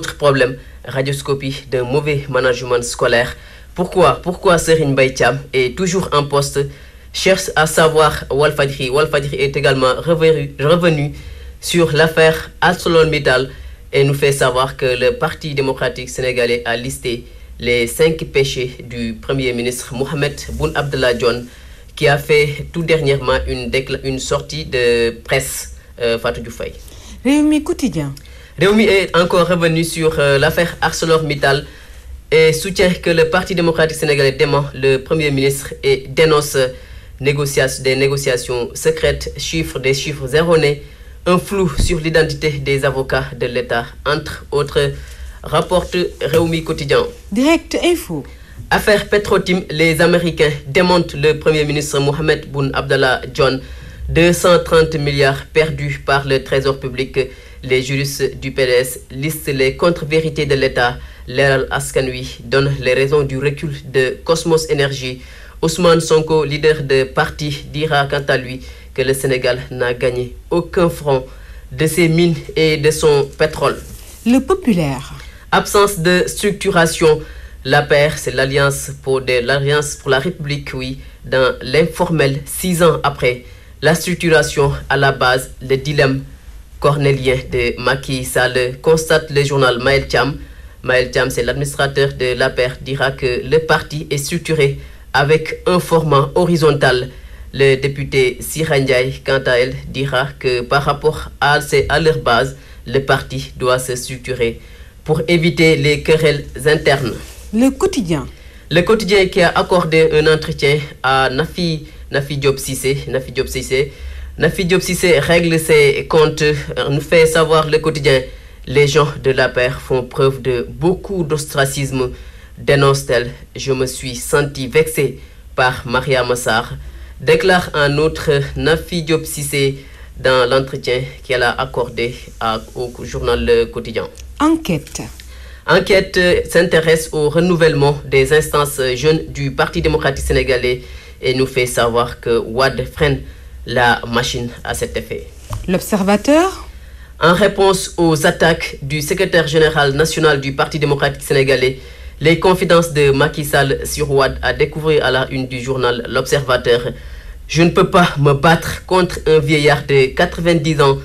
Autre problème, radioscopie d'un mauvais management scolaire. Pourquoi Serigne Mbaye Thiam est toujours en poste? Cherche à savoir Walfadjri. Walfadjri est également revenu sur l'affaire ArcelorMittal et nous fait savoir que le Parti démocratique sénégalais a listé les 5 péchés du Premier ministre Mohamed Boun Abdallah Dionne, qui a fait tout dernièrement une sortie de presse, Fatou Dioufay. Réumi quotidien. Réumi est encore revenu sur l'affaire ArcelorMittal et soutient que le Parti démocratique sénégalais dément le Premier ministre et dénonce des négociations secrètes, des chiffres erronés, un flou sur l'identité des avocats de l'État, entre autres, rapporte Réumi quotidien. Direct Info. Affaire Petrotim, les Américains démontent le Premier ministre Mohamed Boun Abdallah Dionne. 230 milliards perdus par le Trésor public. Les juristes du PDS listent les contre-vérités de l'État. Leral Askan Wi donne les raisons du recul de Cosmos Énergie. Ousmane Sonko, leader de parti, dira quant à lui que le Sénégal n'a gagné aucun franc de ses mines et de son pétrole. Le populaire. Absence de structuration. L'APR, c'est l'Alliance pour la République, oui, dans l'informel, 6 ans après. La structuration à la base, le dilemme cornélien de Macky Sall, constate le journal Maël Thiam. Maël Thiam, c'est l'administrateur de l'APR, dira que le parti est structuré avec un format horizontal. Le député Sira Ndiaye, quant à elle, dira que par rapport à leur base, le parti doit se structurer pour éviter les querelles internes. Le quotidien. Le quotidien qui a accordé un entretien à Nafi Diop Cissé. Nafi Diop Cissé règle ses comptes, nous fait savoir le quotidien. Les gens de la paire font preuve de beaucoup d'ostracisme, dénonce-t-elle. Je me suis senti vexé par Maria Massar, déclare en outre Nafi Diop Cissé dans l'entretien qu'elle a accordé au journal Le Quotidien. Enquête. Enquête s'intéresse au renouvellement des instances jeunes du Parti démocratique sénégalais et nous fait savoir que Wade freine la machine à cet effet. L'Observateur. En réponse aux attaques du secrétaire général national du Parti démocratique sénégalais, les confidences de Macky Sall sur Wade à découvrir à la une du journal L'Observateur. Je ne peux pas me battre contre un vieillard de 90 ans,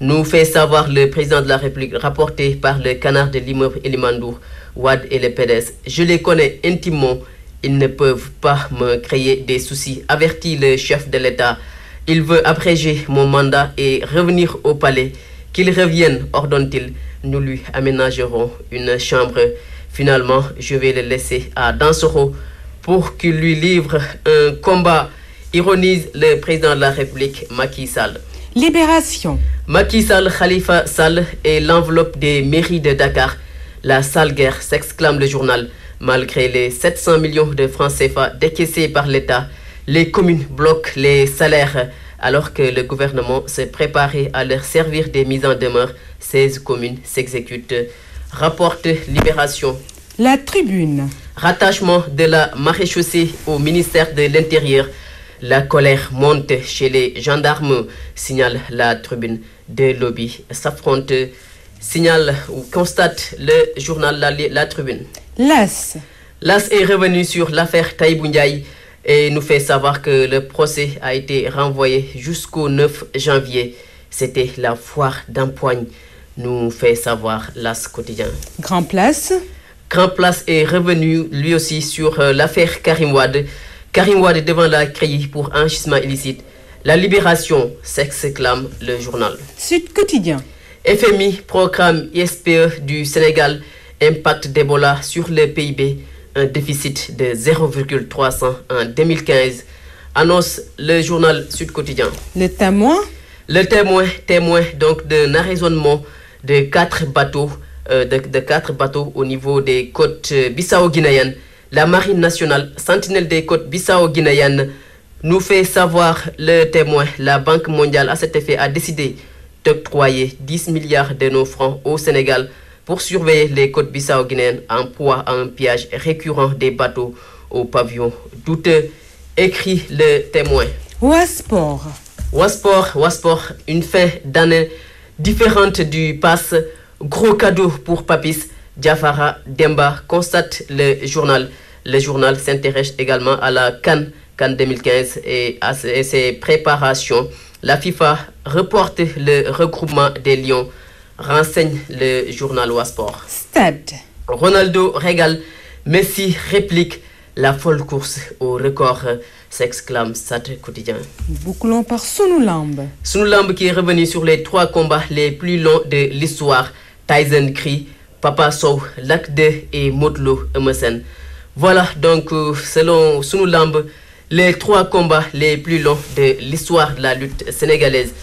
nous fait savoir le président de la République, rapporté par le canard de l'immeuble Elimandour, Wade et le PDS. Je les connais intimement, ils ne peuvent pas me créer des soucis, avertit le chef de l'État. Il veut abréger mon mandat et revenir au palais. Qu'il revienne, ordonne-t-il, nous lui aménagerons une chambre. Finalement, je vais le laisser à Dansoro pour qu'il lui livre un combat, ironise le président de la République, Macky Sall. Libération. Macky Sall, Khalifa Sall et l'enveloppe des mairies de Dakar. La sale guerre, s'exclame le journal. Malgré les 700 millions de francs CFA décaissés par l'État, les communes bloquent les salaires alors que le gouvernement s'est préparé à leur servir des mises en demeure. 16 communes s'exécutent. Rapporte Libération. La Tribune. Rattachement de la maréchaussée au ministère de l'Intérieur. La colère monte chez les gendarmes, signale la Tribune. Des lobbies s'affrontent, signale ou constate le journal La Tribune. L'As. L'As est revenu sur l'affaire Taïbou Ndiaye et nous fait savoir que le procès a été renvoyé jusqu'au 9 janvier. C'était la foire d'Empoigne, nous fait savoir l'As quotidien. Grand Place. Grand Place est revenu lui aussi sur l'affaire Karim Wade. Karim Wade devant la CREI pour enrichissement illicite. La libération, s'exclame le journal. Sud Quotidien. FMI, programme ISPE du Sénégal, impact d'Ebola sur le PIB, un déficit de 0,300 en 2015, annonce le journal Sud Quotidien. Le Témoin. Le témoin donc d'un arraisonnement de 4 bateaux, au niveau des côtes bissau-guinéennes. La marine nationale, sentinelle des côtes bissau-guinéennes, nous fait savoir le Témoin. La Banque mondiale à cet effet a décidé d'octroyer 10 milliards de nos francs au Sénégal pour surveiller les côtes bissau-guinéennes en proie à un pillage récurrent des bateaux au pavillon douteux, écrit le Témoin. Wasport, une fin d'année différente du pass Gros cadeau pour Papis. Diafara Demba constate le journal. Le journal s'intéresse également à la CAN 2015 et à ses préparations. La FIFA reporte le regroupement des Lions, renseigne le journal Ouasport. Stade. Ronaldo régale, Messi réplique, la folle course au record, s'exclame Stade Quotidien. Bouclons par Sunulamb. Sunulamb qui est revenu sur les 3 combats les plus longs de l'histoire. Tyson crie, Papa Sow, Lac 2 et Modlo Emerson. Voilà donc selon Sunulamb les 3 combats les plus longs de l'histoire de la lutte sénégalaise.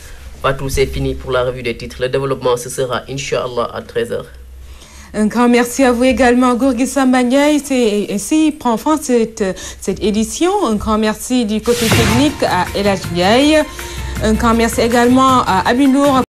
Patou, c'est fini pour la revue des titres. Le développement, ce sera Inch'Allah à 13h. Un grand merci à vous également, Gorgui Sambagnaï. C'est ainsi prend fin cette édition. Un grand merci du côté technique à El Hadj Ndiaye. Un grand merci également à Abinour.